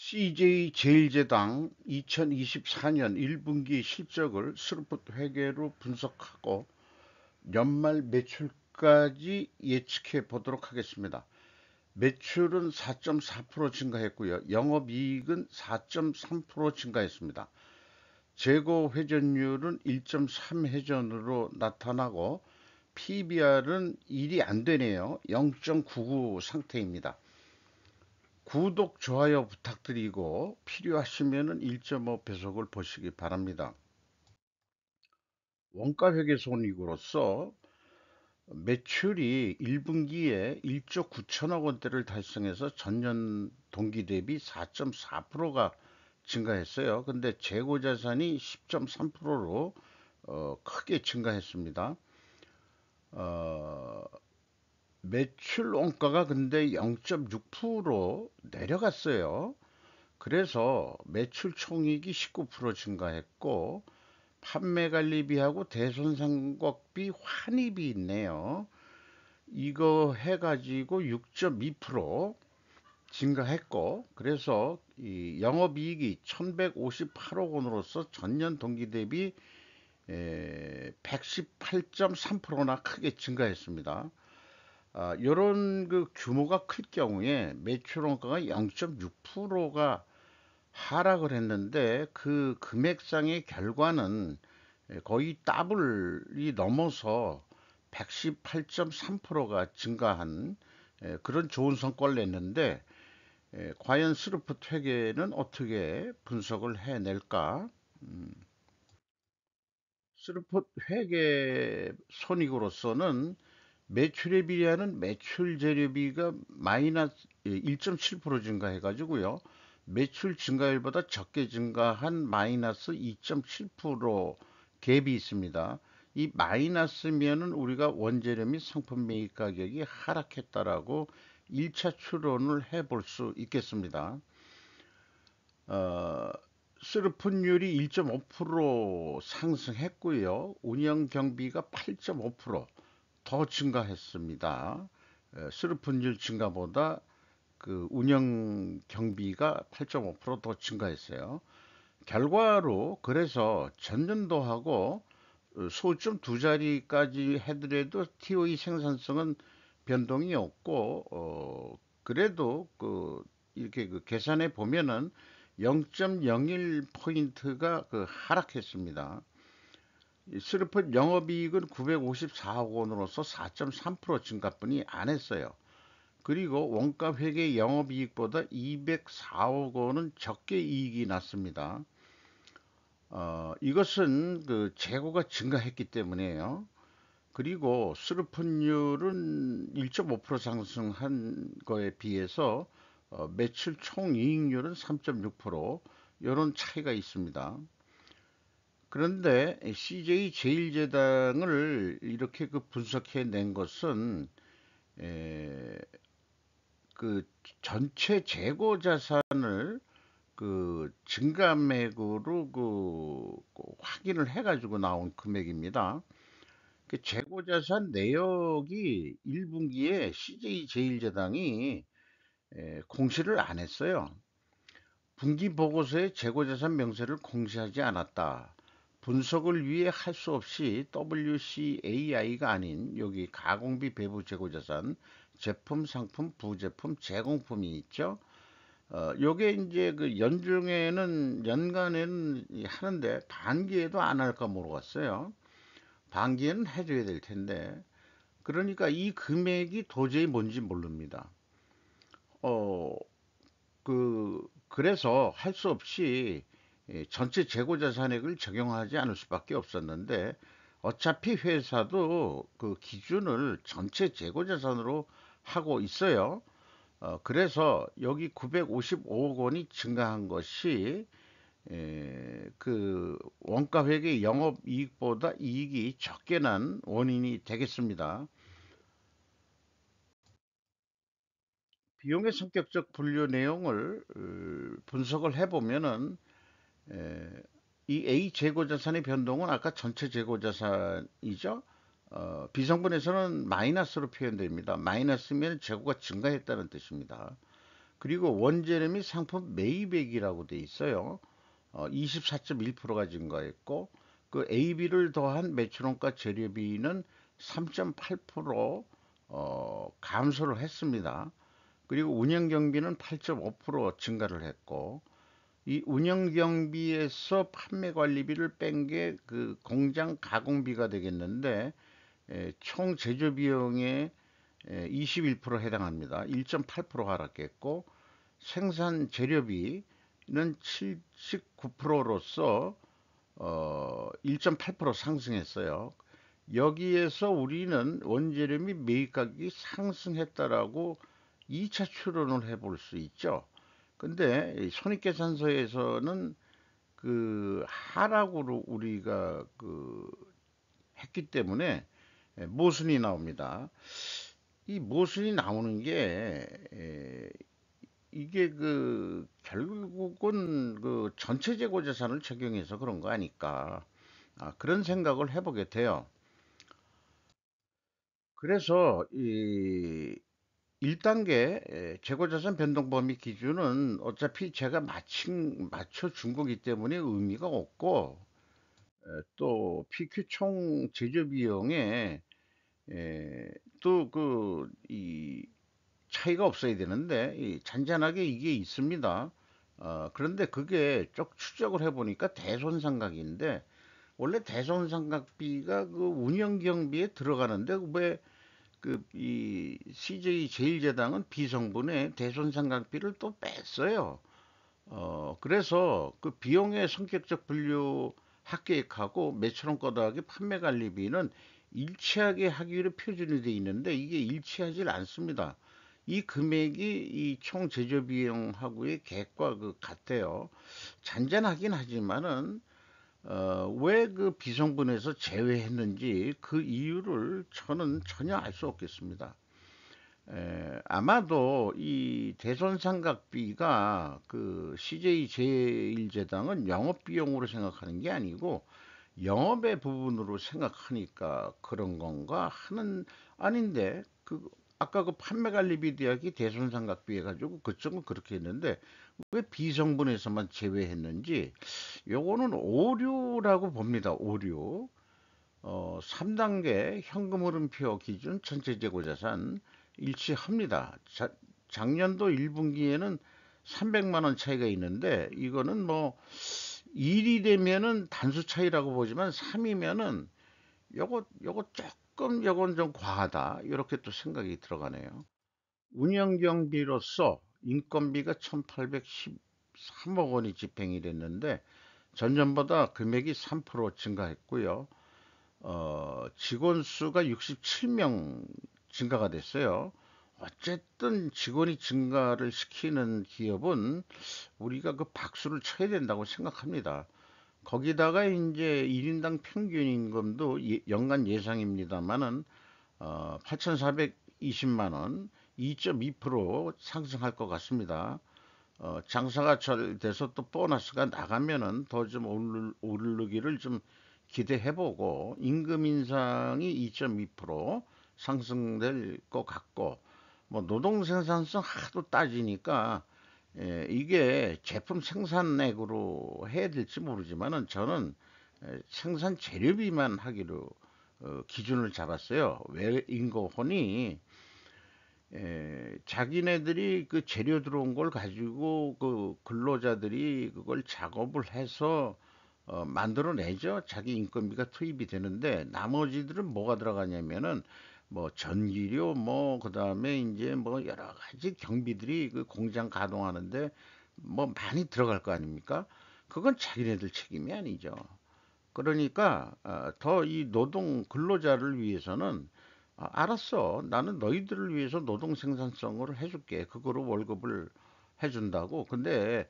CJ제일제당 2024년 1분기 실적을 스루풋 회계로 분석하고 연말 매출까지 예측해 보도록 하겠습니다. 매출은 4.4% 증가했고요. 영업이익은 4.3% 증가했습니다. 재고 회전율은 1.3회전으로 나타나고 PBR은 1이 안 되네요. 0.99 상태입니다. 구독, 좋아요 부탁드리고 필요하시면 1.5배속을 보시기 바랍니다. 원가회계 손익으로서 매출이 1분기에 1조 9천억 원대를 달성해서 전년 동기 대비 4.4%가 증가했어요. 근데 재고자산이 10.3%로 크게 증가했습니다. 어, 매출 원가가 근데 0.6% 내려갔어요. 그래서 매출 총익이 19% 증가했고 판매관리비하고 대손상곡비 환입이 있네요. 이거 해가지고 6.2% 증가했고 그래서 이 영업이익이 1158억 원으로서 전년 동기 대비 118.3%나 크게 증가했습니다. 요런 그 규모가 클 경우에 매출 원가가 0.6%가 하락을 했는데 그 금액상의 결과는 거의 더블이 넘어서 118.3%가 증가한 그런 좋은 성과를 냈는데 과연 스루풋 회계는 어떻게 분석을 해낼까? 스루풋 회계 손익으로서는 매출에 비례하는 매출 재료비가 마이너스 1.7% 증가해 가지고요. 매출 증가율보다 적게 증가한 마이너스 2.7% 갭이 있습니다. 이 마이너스면은 우리가 원재료 및 상품 매입 가격이 하락했다라고 1차 추론을 해볼 수 있겠습니다. 어, 수르풋율이 1.5% 상승했고요. 운영 경비가 8.5%더 증가했습니다. 수르풋율 증가보다 그 운영 경비가 8.5%더 증가했어요. 결과로 그래서 전년도하고 소점 두 자리까지 해더라도 TOE 생산성은 변동이 없고 그래도 그 이렇게 그 계산해 보면은 0.01포인트가 그 하락했습니다. 스루풋 영업이익은 954억 원으로서 4.3% 증가뿐이 안 했어요. 그리고 원가 회계 영업이익보다 204억 원은 적게 이익이 났습니다. 이것은 그 재고가 증가했기 때문에요. 그리고 수르풋율은 1.5% 상승한 거에 비해서 매출 총이익률은 3.6% 이런 차이가 있습니다. 그런데 CJ 제일제당을 이렇게 그 분석해 낸 것은 에, 그 전체 재고 자산을 그 증감액으로 그 확인을 해가지고 나온 금액입니다. 그 재고자산 내역이 1분기에 CJ 제일제당이 공시를 안 했어요. 분기 보고서에 재고자산 명세를 공시하지 않았다. 분석을 위해 할 수 없이 WCAI가 아닌 여기 가공비 배부 재고자산, 제품, 상품, 부제품, 제공품이 있죠. 요게 이제 그 연중에는 연간에는 하는데 반기에도 안 할까 모르겠어요. 반기에는 해줘야 될 텐데. 그러니까 이 금액이 도저히 뭔지 모릅니다. 어, 그래서 할 수 없이 전체 재고자산액을 적용하지 않을 수밖에 없었는데 어차피 회사도 그 기준을 전체 재고자산으로 하고 있어요. 그래서 여기 955억 원이 증가한 것이 그 원가회계 영업이익보다 이익이 적게 난 원인이 되겠습니다. 비용의 성격적 분류 내용을 분석을 해보면은 에, 이 A 재고자산의 변동은 아까 전체 재고자산이죠. 비성분에서는 마이너스로 표현됩니다. 마이너스면 재고가 증가했다는 뜻입니다. 그리고 원재료 및 상품 매입액이라고 돼 있어요. 24.1%가 증가했고 그 AB를 더한 매출원가 재료비는 3.8% 감소를 했습니다. 그리고 운영 경비는 8.5% 증가를 했고 이 운영 경비에서 판매 관리비를 뺀 게 그 공장 가공비가 되겠는데 총 제조 비용의 21% 해당합니다. 1.8% 하락했고 생산 재료비는 79%로서 1.8% 상승했어요. 여기에서 우리는 원재료 및 매입 가격이 상승했다라고 2차 추론을 해볼 수 있죠. 근데 손익계산서에서는 그 하락으로 우리가 그 했기 때문에 모순이 나옵니다. 이 모순이 나오는 게 이게 그 결국은 그 전체 재고 자산을 적용해서 그런 거 아닐까. 그런 생각을 해보게 돼요. 그래서 이 1단계 재고자산 변동 범위 기준은 어차피 제가 맞춰준 거기 때문에 의미가 없고 또 PQ 총 제조 비용에 또 그 이 차이가 없어야 되는데 잔잔하게 이게 있습니다. 그런데 그게 쭉 추적을 해보니까 대손상각인데 원래 대손상각비가 그 운영경비에 들어가는데 왜 그 이 CJ 제일제당은 비성분의 대손상각비를 또 뺐어요. 그래서 그 비용의 성격적 분류 합계액하고 매출원 더하기 판매관리비는 일치하게 하기로 표준이 되어 있는데 이게 일치하지 않습니다. 이 금액이 이 총 제조 비용하고의 계획과 그 같아요. 잔잔하긴 하지만은 왜 그 비성분에서 제외했는지 그 이유를 저는 전혀 알 수 없겠습니다. 아마도 이 대손상각비가 그 CJ 제일제당은 영업비용으로 생각하는 게 아니고 영업의 부분으로 생각하니까 그런 건가 하는 아닌데 그 아까 그 판매관리비 대학이 대손상각비 해가지고 그쪽은 그렇게 했는데 왜 비성분에서만 제외했는지 요거는 오류라고 봅니다. 오류. 3단계 현금 흐름표 기준 전체 재고자산 일치합니다. 작년도 1분기에는 300만 원 차이가 있는데 이거는 뭐 1이 되면은 단수 차이라고 보지만 3이면은 요거 조금 요건 좀 과하다. 이렇게 또 생각이 들어가네요. 운영경비로서 인건비가 1813억 원이 집행이 됐는데 전년보다 금액이 3% 증가했고요. 직원 수가 67명 증가가 됐어요. 어쨌든 직원이 증가를 시키는 기업은 우리가 그 박수를 쳐야 된다고 생각합니다. 거기다가 이제 1인당 평균 임금도 연간 예상입니다만은 8,420만 원, 2.2% 상승할 것 같습니다. 장사가 잘 돼서 또 보너스가 나가면은 더 좀 오르기를 좀 기대해보고 임금 인상이 2.2% 상승될 것 같고 뭐 노동 생산성 하도 따지니까 이게 제품 생산액으로 해야 될지 모르지만은 저는 생산 재료비만 하기로 기준을 잡았어요. 왜인고 보니 자기네들이 그 재료 들어온 걸 가지고 그 근로자들이 그걸 작업을 해서 만들어내죠. 자기 인건비가 투입이 되는데 나머지들은 뭐가 들어가냐면은 뭐 전기료 뭐 그다음에 이제 뭐 여러 가지 경비들이 그 공장 가동하는데 뭐 많이 들어갈 거 아닙니까? 그건 자기네들 책임이 아니죠. 그러니까 더 이 노동 근로자를 위해서는 알았어. 나는 너희들을 위해서 노동 생산성을 해줄게. 그거로 월급을 해준다고. 근데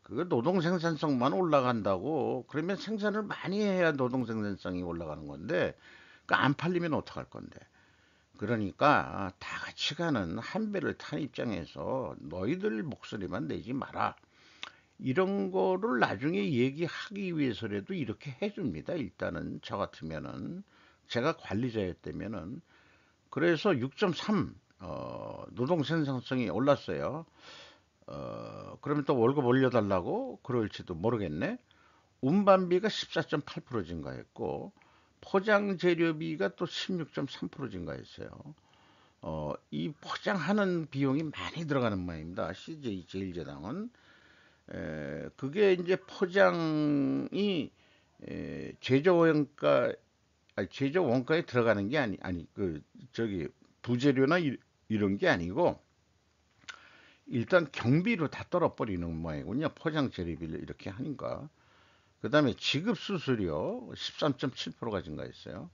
그 노동 생산성만 올라간다고 그러면 생산을 많이 해야 노동 생산성이 올라가는 건데 그 안 팔리면 어떡할 건데. 그러니까 다 같이 가는 한 배를 탄 입장에서 너희들 목소리만 내지 마라. 이런 거를 나중에 얘기하기 위해서라도 이렇게 해줍니다. 일단은 저 같으면은 제가 관리자였다면은 그래서 6.3 노동 생산성이 올랐어요. 그러면 또 월급 올려달라고 그럴지도 모르겠네. 운반비가 14.8% 증가했고, 포장 재료비가 또 16.3% 증가했어요. 이 포장하는 비용이 많이 들어가는 모양입니다. CJ 제일제당은. 그게 이제 포장이 제조 원가, 아니, 제조 원가에 들어가는 게 저기, 부재료나 이런 게 아니고, 일단 경비로 다 떨어버리는 모양이군요. 포장 재료비를 이렇게 하니까. 그 다음에 지급 수수료 13.7%가 증가했어요.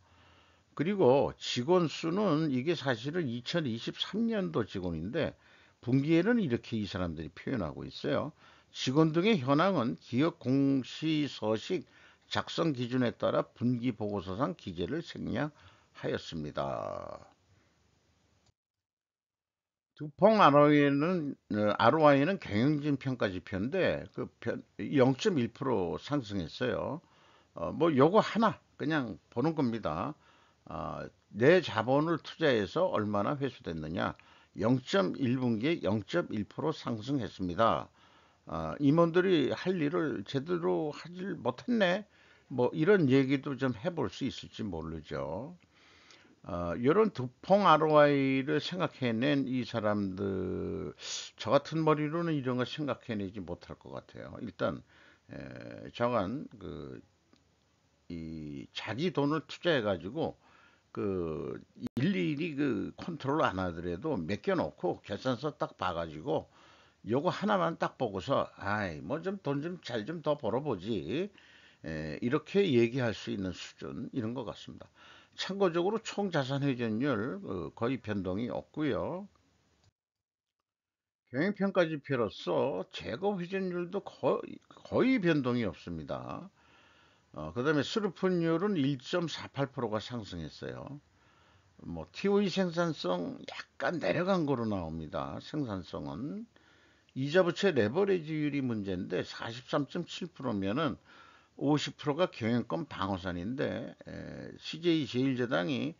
그리고 직원 수는 이게 사실은 2023년도 직원인데 분기에는 이렇게 이 사람들이 표현하고 있어요. 직원 등의 현황은 기업 공시서식 작성 기준에 따라 분기 보고서상 기재를 생략하였습니다. 두펑 ROI는 경영진 평가 지표인데 그 0.1% 상승했어요. 뭐 요거 하나 그냥 보는 겁니다. 내 자본을 투자해서 얼마나 회수됐느냐. 0.1분기에 0.1% 상승했습니다. 임원들이 할 일을 제대로 하질 못했네. 뭐 이런 얘기도 좀 해볼 수 있을지 모르죠. 이런 두펑 ROI를 생각해낸 이 사람들, 저 같은 머리로는 이런 거 생각해내지 못할 것 같아요. 일단, 저간, 이 자기 돈을 투자해가지고, 그, 일일이 그 컨트롤 안 하더라도 맡겨놓고 계산서 딱 봐가지고, 요거 하나만 딱 보고서, 아이, 뭐 좀 돈 좀 잘 좀 더 벌어보지. 이렇게 얘기할 수 있는 수준 이런 것 같습니다. 참고적으로 총 자산 회전율 거의 변동이 없고요. 경영평가 지표로서 재고 회전율도 거의 변동이 없습니다. 그다음에 수르푼율은 1.48%가 상승했어요. 뭐 TOE 생산성 약간 내려간 거로 나옵니다. 생산성은 이자 부채 레버리지율이 문제인데 43.7%면은 50%가 경영권 방어선인데 CJ 제일제당이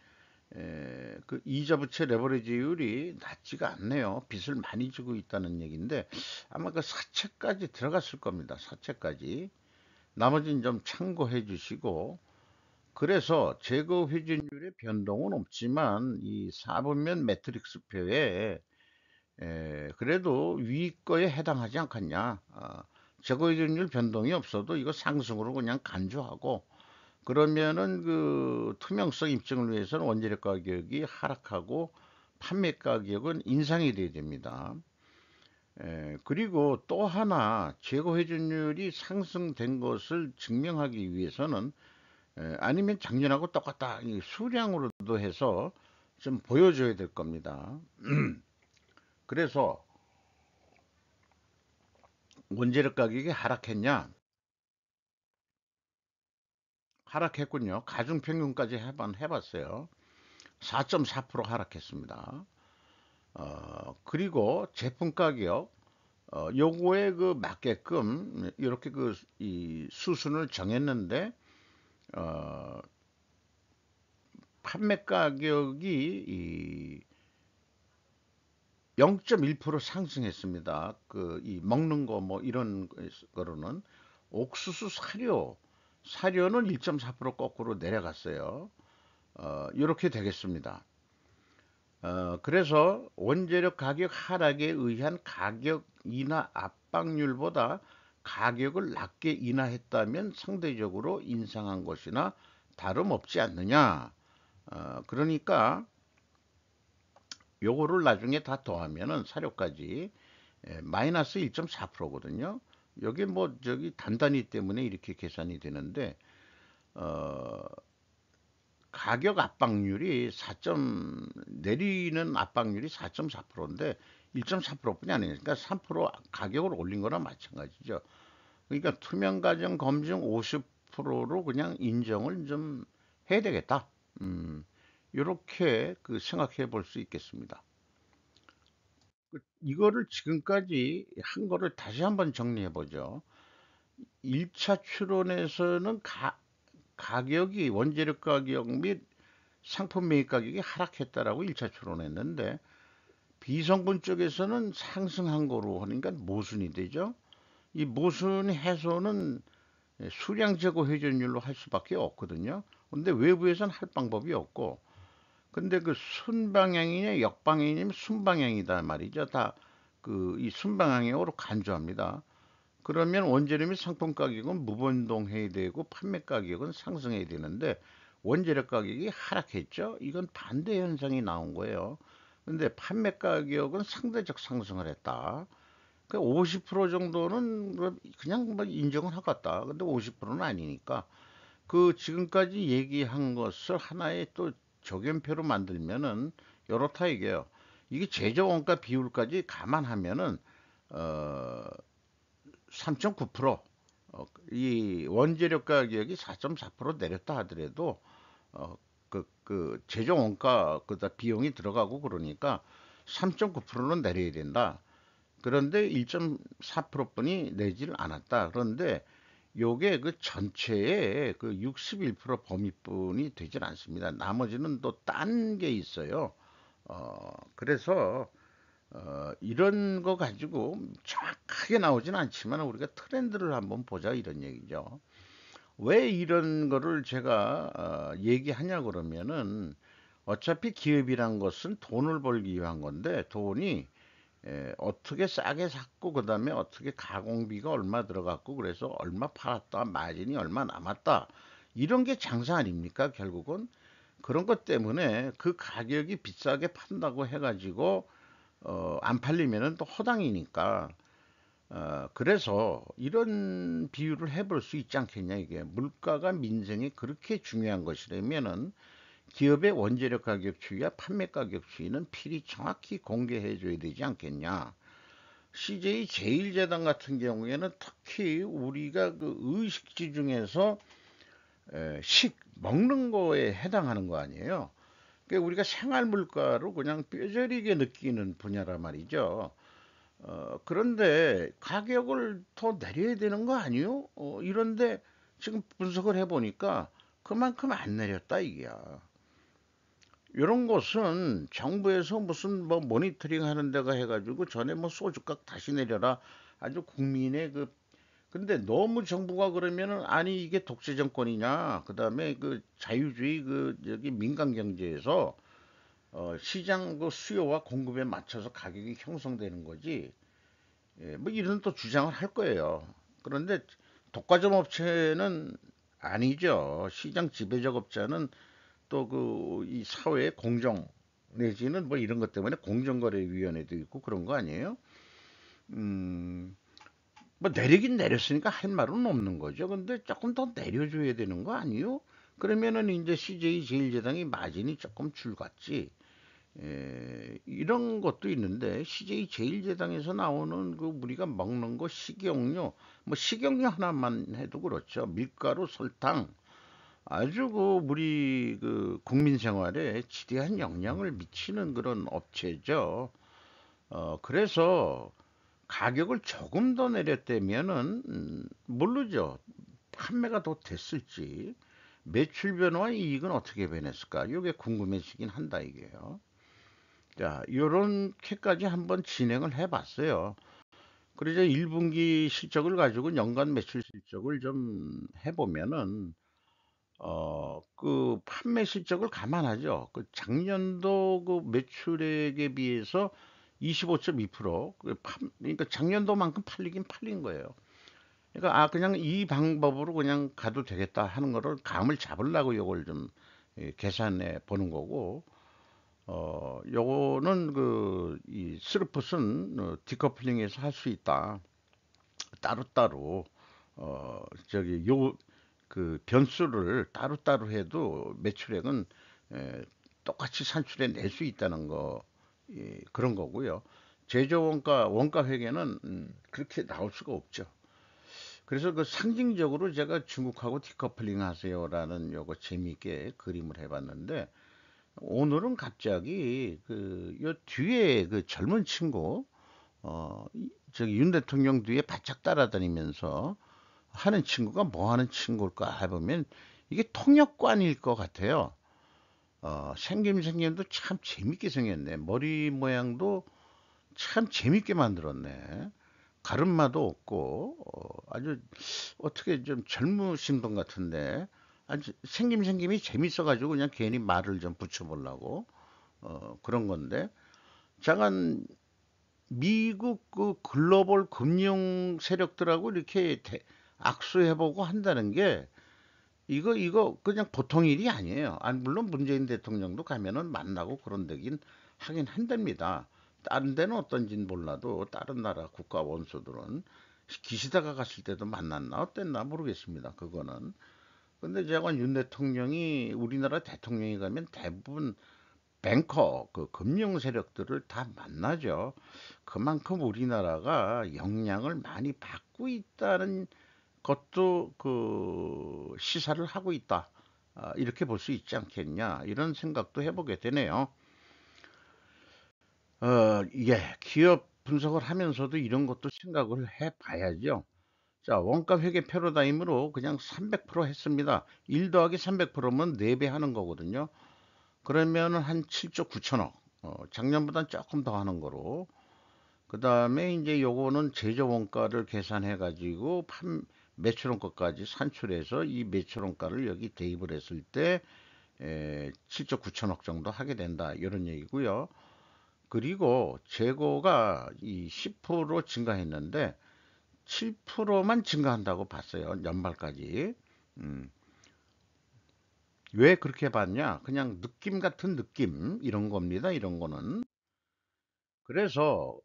그 이자 부채 레버리지율이 낮지가 않네요. 빚을 많이 주고 있다는 얘기인데 아마 그 사채까지 들어갔을 겁니다. 사채까지. 나머지는 좀 참고해 주시고 그래서 재고 회전율의 변동은 없지만 이 4분면 매트릭스 표에 그래도 위 거에 해당하지 않겠냐. 재고 회전율 변동이 없어도 이거 상승으로 그냥 간주하고 그러면은 그 투명성 입증을 위해서는 원재료 가격이 하락하고 판매 가격은 인상이 돼야 됩니다. 그리고 또 하나 재고 회전율이 상승된 것을 증명하기 위해서는 아니면 작년하고 똑같다 이 수량으로도 해서 좀 보여줘야 될 겁니다. 그래서 원재료 가격이 하락했냐? 하락했군요. 가중평균까지 한번 해봤어요. 4.4% 하락했습니다. 그리고 제품 가격, 요거에 그 맞게끔 이렇게 그 이 수순을 정했는데, 어, 판매 가격이 이 0.1% 상승했습니다. 그 이 먹는 거 뭐 이런 거로는 옥수수 사료는 1.4% 거꾸로 내려갔어요. 이렇게 되겠습니다. 그래서 원재료 가격 하락에 의한 가격 인하 압박률보다 가격을 낮게 인하했다면 상대적으로 인상한 것이나 다름없지 않느냐. 그러니까 요거를 나중에 다 더하면은 사료까지 마이너스 1.4%거든요. 여기 뭐 저기 단단히 때문에 이렇게 계산이 되는데 어, 가격 압박률이 4점 내리는 압박률이 4.4%인데 1.4%뿐이 아니니까 3% 가격을 올린 거나 마찬가지죠. 그러니까 투명 과정 검증 50%로 그냥 인정을 좀 해야 되겠다. 이렇게 그 생각해 볼 수 있겠습니다. 이거를 지금까지 한 거를 다시 한번 정리해 보죠. 1차 추론에서는 가격이 원재료 가격 및 상품 매입 가격이 하락했다라고 1차 추론했는데 비성분 쪽에서는 상승한 거로 하니까 모순이 되죠. 이 모순 해소는 수량 제고 회전율로 할 수밖에 없거든요. 근데 외부에서는 할 방법이 없고, 근데 그 순방향이냐 역방향이냐면 순방향이다 말이죠. 다 그 이 순방향으로 간주합니다. 그러면 원재료 및 상품 가격은 무변동해야 되고 판매 가격은 상승해야 되는데 원재료 가격이 하락했죠. 이건 반대 현상이 나온 거예요. 근데 판매 가격은 상대적 상승을 했다. 그 50% 정도는 그냥 뭐 인정을 하겠다. 근데 50%는 아니니까 그 지금까지 얘기한 것을 하나의 또 적연표로 만들면은 이렇다 이게요. 이게 제조 원가 비율까지 감안하면은 어 3.9%, 이 원재료 가격이 4.4% 내렸다 하더라도 어 그 제조 원가 그다 비용이 들어가고 그러니까 3.9%는 내려야 된다. 그런데 1.4%뿐이 내지를 않았다. 그런데 요게 그 전체의 그 61% 범위뿐이 되질 않습니다. 나머지는 또 딴 게 있어요. 그래서 이런 거 가지고 정확하게 나오진 않지만 우리가 트렌드를 한번 보자 이런 얘기죠. 왜 이런 거를 제가 얘기하냐 그러면은 어차피 기업이란 것은 돈을 벌기 위한 건데 돈이 어떻게 싸게 샀고 그다음에 어떻게 가공비가 얼마 들어갔고 그래서 얼마 팔았다 마진이 얼마 남았다 이런 게 장사 아닙니까 결국은. 그런 것 때문에 그 가격이 비싸게 판다고 해가지고 안 팔리면은 또 허당이니까. 그래서 이런 비유를 해볼 수 있지 않겠냐 이게 물가가 민생에 그렇게 중요한 것이라면은 기업의 원재료 가격 추이와 판매 가격 추이는 필히 정확히 공개해 줘야 되지 않겠냐. CJ 제일제당 같은 경우에는 특히 우리가 그 의식주 중에서 먹는 거에 해당하는 거 아니에요. 그러니까 우리가 생활 물가로 그냥 뼈저리게 느끼는 분야란 말이죠. 그런데 가격을 더 내려야 되는 거 아니요? 이런데 지금 분석을 해보니까 그만큼 안 내렸다 이게야. 이런 것은 정부에서 무슨 뭐 모니터링 하는 데가 해가지고 전에 뭐 소주값 다시 내려라 아주 국민의 그 근데 너무 정부가 그러면은 아니 이게 독재 정권이냐 그다음에 그 자유주의 그 여기 민간 경제에서 시장 그 수요와 공급에 맞춰서 가격이 형성되는 거지. 뭐 이런 또 주장을 할 거예요. 그런데 독과점 업체는 아니죠. 시장 지배적 업자는 또 그 이 사회의 공정 내지는 뭐 이런 것 때문에 공정거래위원회도 있고 그런 거 아니에요? 음, 뭐 내리긴 내렸으니까 할 말은 없는 거죠. 근데 조금 더 내려줘야 되는 거 아니요? 그러면은 이제 CJ 제일제당이 마진이 조금 줄겠지. 이런 것도 있는데 CJ 제일제당에서 나오는 그 우리가 먹는 거 식용유, 뭐 식용유 하나만 해도 그렇죠. 밀가루, 설탕 아주 그 우리 그 국민 생활에 지대한 영향을 미치는 그런 업체죠. 그래서 가격을 조금 더 내렸다면은 모르죠. 판매가 더 됐을지 매출 변화와 이익은 어떻게 변했을까? 이게 궁금해지긴 한다 이게요. 자, 요렇게까지 한번 진행을 해봤어요. 그러자 1분기 실적을 가지고 연간 매출 실적을 좀 해보면은 그 판매 실적을 감안하죠. 그 작년도 그 매출액에 비해서 25.2%, 그러니까 작년도만큼 팔리긴 팔린 거예요. 그러니까 그냥 이 방법으로 그냥 가도 되겠다 하는 거를 감을 잡으려고 요걸 좀 계산해 보는 거고, 요거는 그 이 스루풋은 디커플링해서 할 수 있다. 따로따로 저기 요 그 변수를 따로따로 해도 매출액은 에, 똑같이 산출해 낼 수 있다는 거 그런 거고요. 제조 원가 회계는 그렇게 나올 수가 없죠. 그래서 그 상징적으로 제가 중국하고 디커플링 하세요라는 요거 재미있게 그림을 해봤는데 오늘은 갑자기 그 요 뒤에 그 젊은 친구 저기 윤 대통령 뒤에 바짝 따라다니면서 하는 친구가 뭐 하는 친구일까 해보면 이게 통역관일 것 같아요. 생김도 참 재밌게 생겼네. 머리 모양도 참 재밌게 만들었네. 가름마도 없고 아주 어떻게 좀 젊으신 분 같은데 아주 생김이 재밌어가지고 그냥 괜히 말을 좀 붙여보려고 그런 건데 잠깐 미국 그 글로벌 금융 세력들하고 이렇게 악수해보고 한다는 게 이거 그냥 보통 일이 아니에요. 아, 물론 문재인 대통령도 가면은 만나고 그런 데긴 하긴 한답니다. 다른 데는 어떤진 몰라도 다른 나라 국가 원수들은 기시다가 갔을 때도 만났나 어땠나 모르겠습니다. 그거는. 근데 제가 윤 대통령이 우리나라 대통령이 가면 대부분 뱅커 그 금융 세력들을 다 만나죠. 그만큼 우리나라가 영향을 많이 받고 있다는 것도 그 시사를 하고 있다. 아, 이렇게 볼 수 있지 않겠냐. 이런 생각도 해보게 되네요. 예, 기업 분석을 하면서도 이런 것도 생각을 해봐야죠. 자, 원가 회계 패러다임으로 그냥 300% 했습니다. 1 더하기 300%면 4배 하는 거거든요. 그러면 한 7조 9천억. 작년보단 조금 더 하는 거로. 그 다음에 이제 요거는 제조 원가를 계산해 가지고 매출 원가까지 산출해서 이 매출 원가를 여기 대입을 했을 때 7조 9천억 정도 하게 된다 이런 얘기고요. 그리고 재고가 이 10% 증가했는데 7%만 증가한다고 봤어요. 연말까지. 음, 왜 그렇게 봤냐? 그냥 느낌 같은 느낌 이런 겁니다. 이런 거는. 그래서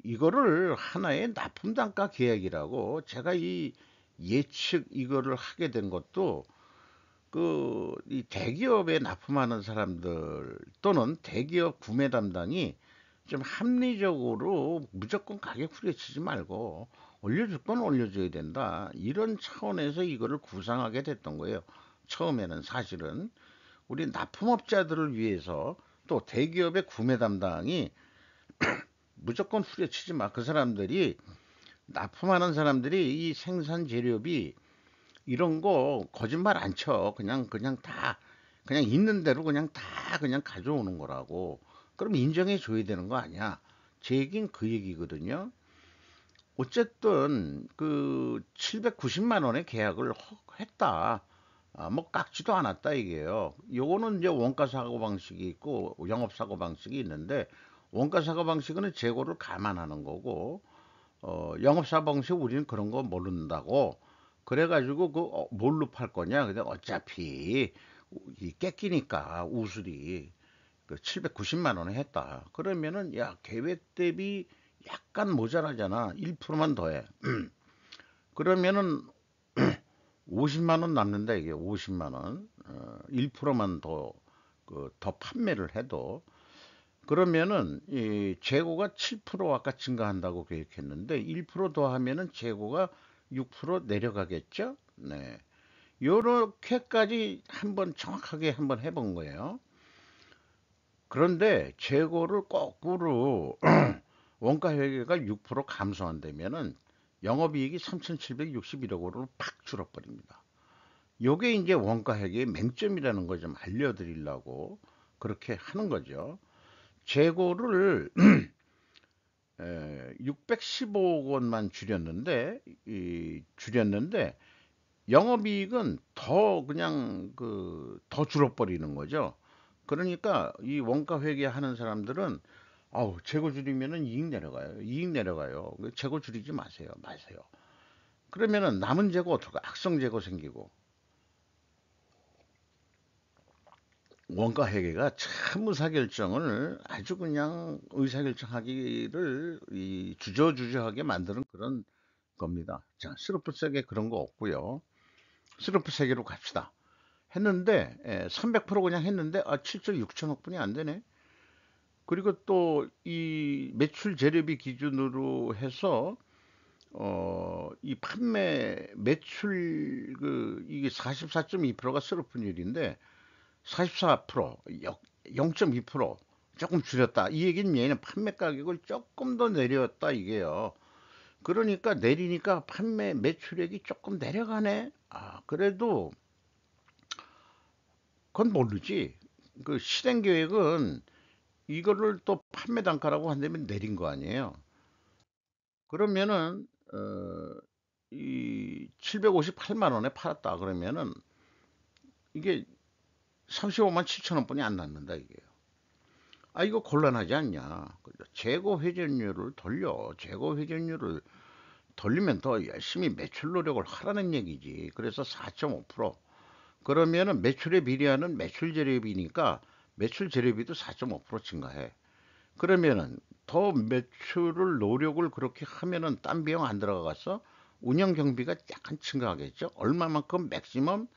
이거를 하나의 납품단가 계약이라고 제가 이 예측 이거를 하게 된 것도 그 이 대기업에 납품하는 사람들 또는 대기업 구매 담당이 좀 합리적으로 무조건 가격 후려치지 말고 올려줄 건 올려줘야 된다. 이런 차원에서 이거를 구상하게 됐던 거예요. 처음에는 사실은 우리 납품업자들을 위해서 또 대기업의 구매 담당이 무조건 후려치지 마. 그 사람들이 납품하는 사람들이 이 생산 재료비 이런 거 거짓말 안 쳐. 그냥 다 그냥 있는 대로 그냥 다 그냥 가져오는 거라고. 그럼 인정해 줘야 되는 거 아니야? 제 얘기는 그 얘기거든요. 어쨌든 그 790만 원의 계약을 했다. 아, 뭐 깎지도 않았다 이게요. 요거는 이제 원가 사고 방식이 있고 영업 사고 방식이 있는데 원가 사고 방식은 재고를 감안하는 거고 영업 사고 방식 우리는 그런 거 모른다고. 그래가지고 그 뭘로 팔 거냐? 근데 어차피 이 깎이니까 우술이 그 790만 원에 했다. 그러면은 야 계획 대비 약간 모자라잖아. 1%만 더해. 그러면은 50만 원 남는다 이게 50만 원. 1%만 더 판매를 해도 그러면은 이 재고가 7% 아까 증가한다고 계획했는데 1% 더하면은 재고가 6% 내려가겠죠? 네. 요렇게까지 한번 정확하게 한번 해본 거예요. 그런데 재고를 거꾸로 원가 회계가 6% 감소한다면은 영업이익이 3,761억 원으로 팍 줄어버립니다. 요게 이제 원가 회계의 맹점이라는 걸 좀 알려드리려고 그렇게 하는 거죠. 재고를 615억 원만 줄였는데 영업이익은 더 그냥 더 줄어버리는 거죠. 그러니까 이 원가 회계하는 사람들은 아우 재고 줄이면은 이익 내려가요. 이익 내려가요. 재고 줄이지 마세요. 그러면은 남은 재고 어떡해? 악성 재고 생기고 원가 회계가 참 의사결정을 아주 그냥 의사결정하기를 이 주저주저하게 만드는 그런 겁니다. 자, 스루프 세계 그런 거 없고요. 스루프 세계로 갑시다. 했는데 300% 그냥 했는데 7조 6천억 분이 안 되네. 그리고 또 이 매출 재료비 기준으로 해서 이 판매 매출 이게 44.2%가 스루프율인데 44% 0.2% 조금 줄였다. 이 얘기는 얘는 판매 가격을 조금 더 내렸다 이게요. 그러니까 내리니까 판매 매출액이 조금 내려가네. 아, 그래도 그건 모르지. 그 실행 계획은 이거를 또 판매 단가라고 한다면 내린 거 아니에요. 그러면은 이 758만 원에 팔았다 그러면은 이게 35만 7천 원뿐이 안 남는다 이게요. 아 이거 곤란하지 않냐. 재고 회전율을 돌려. 재고 회전율을 돌리면 더 열심히 매출 노력을 하라는 얘기지. 그래서 4.5%. 그러면은 매출에 비례하는 매출 재료비니까 매출 재료비도 4.5% 증가해. 그러면은 더 매출을 노력을 그렇게 하면은 딴 비용 안 들어가서 운영 경비가 약간 증가하겠죠. 얼마만큼 맥시멈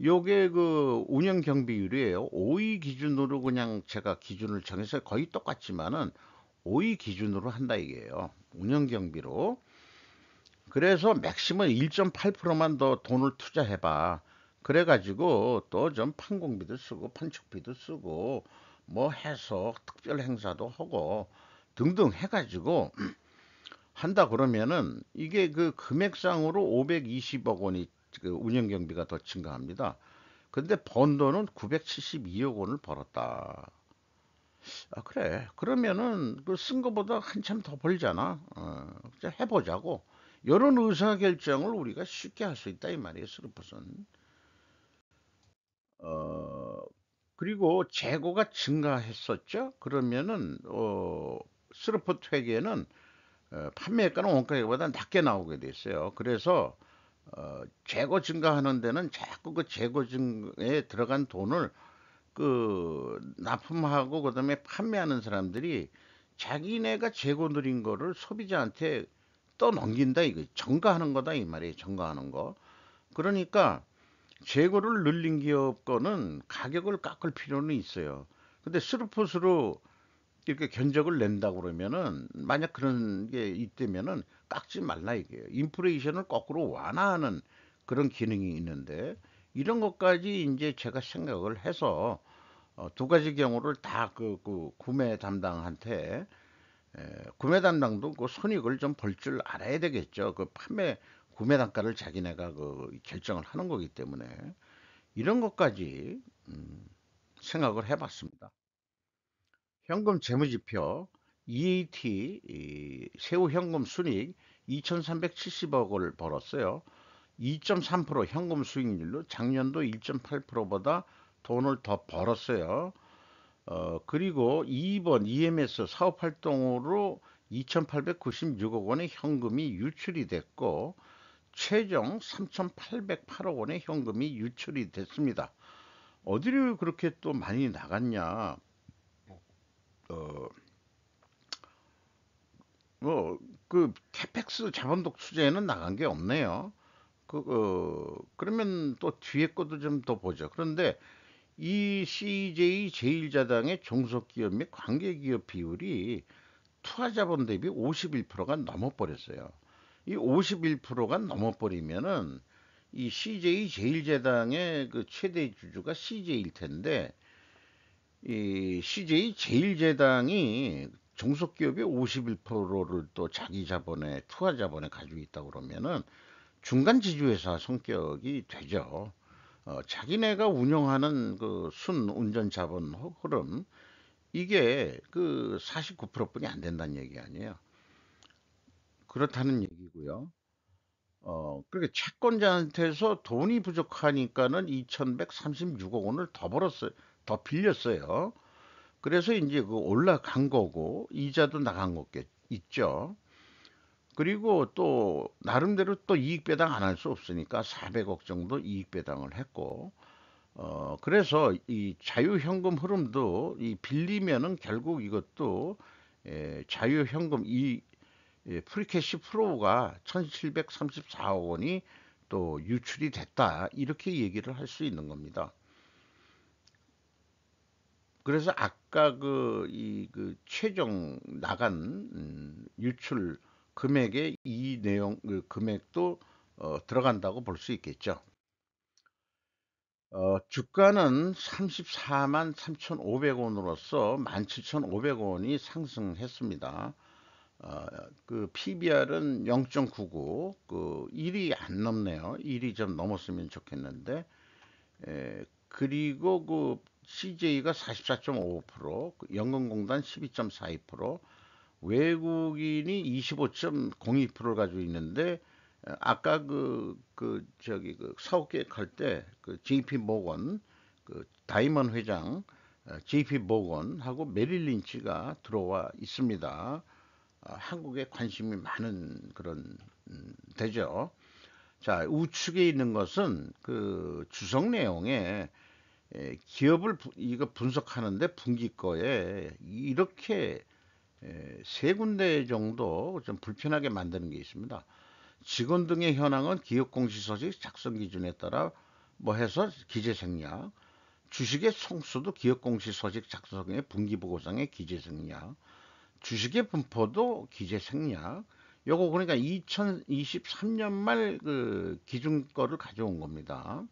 요게 그 운영 경비율이에요. 5위 기준으로 그냥 제가 기준을 정해서 거의 똑같지만은 5위 기준으로 한다 이게요. 운영 경비로. 그래서 맥시멈 1.8%만 더 돈을 투자해봐. 그래가지고 또 좀 판공비도 쓰고 판촉비도 쓰고 뭐 해서 특별 행사도 하고 등등 해가지고 한다 그러면은 이게 그 금액상으로 520억 원이 그 운영 경비가 더 증가합니다. 근데 번 돈은 972억 원을 벌었다. 아, 그래. 그러면은 그 쓴 거보다 한참 더 벌잖아. 진짜 해보자고. 이런 의사결정을 우리가 쉽게 할 수 있다 이 말이에요. 스루퍼는. 어, 그리고 재고가 증가했었죠. 그러면은 스루퍼 회계는 판매가는 원가보다 낮게 나오게 됐어요. 그래서 재고 증가하는 데는 자꾸 그 재고 증가에 들어간 돈을 그 납품하고 그다음에 판매하는 사람들이 자기네가 재고 들인 거를 소비자한테 떠넘긴다 이거 전가하는 거다 이 말이에요. 전가하는 거. 그러니까 재고를 늘린 기업 거는 가격을 깎을 필요는 있어요. 근데 스루풋으로 이렇게 견적을 낸다 그러면은 만약 그런 게 있다면은 깎지 말라 이게요. 인플레이션을 거꾸로 완화하는 그런 기능이 있는데 이런 것까지 이제 제가 생각을 해서 두 가지 경우를 다 그 구매 담당한테 구매 담당도 그 손익을 좀 벌 줄 알아야 되겠죠. 그 판매 구매 단가를 자기네가 그 결정을 하는 거기 때문에 이런 것까지 생각을 해봤습니다. 현금 재무지표 EAT 이 세후 현금 순이익 2,370억을 벌었어요. 2.3% 현금 수익률로 작년도 1.8%보다 돈을 더 벌었어요. 그리고 2번 EMS 사업 활동으로 2,896억 원의 현금이 유출이 됐고 최종 3,808억 원의 현금이 유출이 됐습니다. 어디를 그렇게 또 많이 나갔냐? 어, 그 캐펙스 자본독 투자에는 나간 게 없네요. 그러면 또 뒤에 것도 좀 더 보죠. 그런데 이 CJ 제1자당의 종속기업 및 관계기업 비율이 투하자본 대비 51%가 넘어버렸어요. 이 51%가 넘어버리면은 이 CJ 제1자당의 그 최대 주주가 CJ일 텐데 이 CJ 제1제당이 종속기업의 51%를 또 자기 자본에 투하 자본에 가지고 있다 그러면은 중간 지주회사 성격이 되죠. 자기네가 운영하는 그 순운전 자본 흐름 이게 그 49%뿐이 안 된다는 얘기 아니에요. 그렇다는 얘기고요. 그렇게 채권자한테서 돈이 부족하니까는 2,136억 원을 더 벌었어요. 더 빌렸어요. 그래서 이제 그 올라간 거고 이자도 나간 거겠 있죠. 그리고 또 나름대로 또 이익 배당 안 할 수 없으니까 400억 정도 이익 배당을 했고 그래서 이 자유현금 흐름도 이 빌리면은 결국 이것도 자유현금 이 프리캐시 프로가 1734억 원이 또 유출이 됐다 이렇게 얘기를 할 수 있는 겁니다. 그래서 아까 그 최종 나간 유출 금액에 이 내용 그 금액도 들어간다고 볼 수 있겠죠. 주가는 34만 3,500원으로서 17,500원이 상승했습니다. 어, 그 PBR은 0.99, 그 1이 안 넘네요. 1이 좀 넘었으면 좋겠는데, 그리고 그 CJ가 44.55%, 연금공단 12.42%, 외국인이 25.02%를 가지고 있는데, 아까 그 사업 계획할 때 그 JP 모건, 그 다이먼 회장, JP 모건하고 메릴 린치가 들어와 있습니다. 한국에 관심이 많은 그런 되죠. 자, 우측에 있는 것은 그 주석 내용에 기업을 이거 분석하는데 분기 거에 이렇게 세 군데 정도 좀 불편하게 만드는 게 있습니다. 직원 등의 현황은 기업 공시서식 작성 기준에 따라 뭐 해서 기재생략, 주식의 총수도 기업 공시서식 작성의 분기보고상의 기재생략, 주식의 분포도 기재생략. 요거 그러니까 2023년 말 그 기준 거를 가져온 겁니다.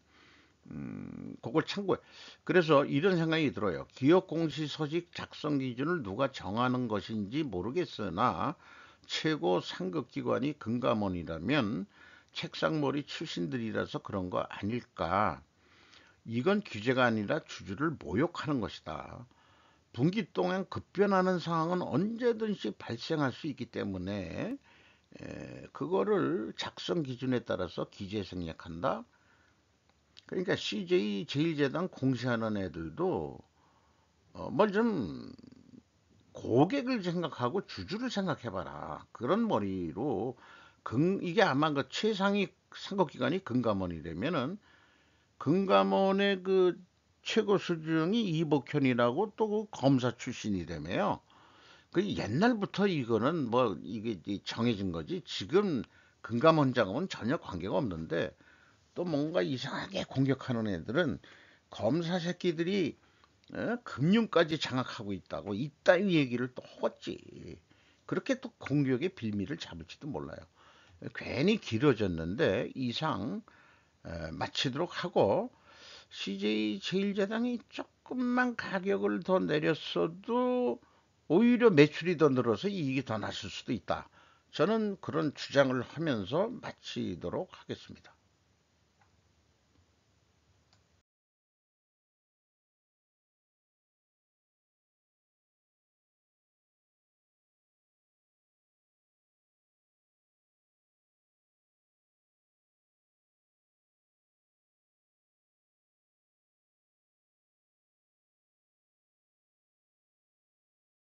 그걸 참고해. 그래서 이런 생각이 들어요. 기업 공시서식 작성 기준을 누가 정하는 것인지 모르겠으나 최고 상급기관이 금감원이라면 책상머리 출신들이라서 그런 거 아닐까. 이건 규제가 아니라 주주를 모욕하는 것이다. 분기 동안 급변하는 상황은 언제든지 발생할 수 있기 때문에 그거를 작성 기준에 따라서 기재 생략한다. 그러니까 CJ 제일제당 공시하는 애들도 뭘 좀 고객을 생각하고 주주를 생각해봐라. 그런 머리로 이게 아마 그 최상위 상급기관이 금감원이라면은 금감원의 그 최고 수중이 이복현이라고 또 그 검사 출신이라며요. 그 옛날부터 이거는 뭐 이게 정해진 거지. 지금 금감원장은 전혀 관계가 없는데 또 뭔가 이상하게 공격하는 애들은 검사 새끼들이 금융까지 장악하고 있다고 이따위 얘기를 또 하겠지. 그렇게 또 공격의 빌미를 잡을지도 몰라요. 괜히 길어졌는데 이상 마치도록 하고 CJ 제일제당이 조금만 가격을 더 내렸어도 오히려 매출이 더 늘어서 이익이 더 났을 수도 있다. 저는 그런 주장을 하면서 마치도록 하겠습니다.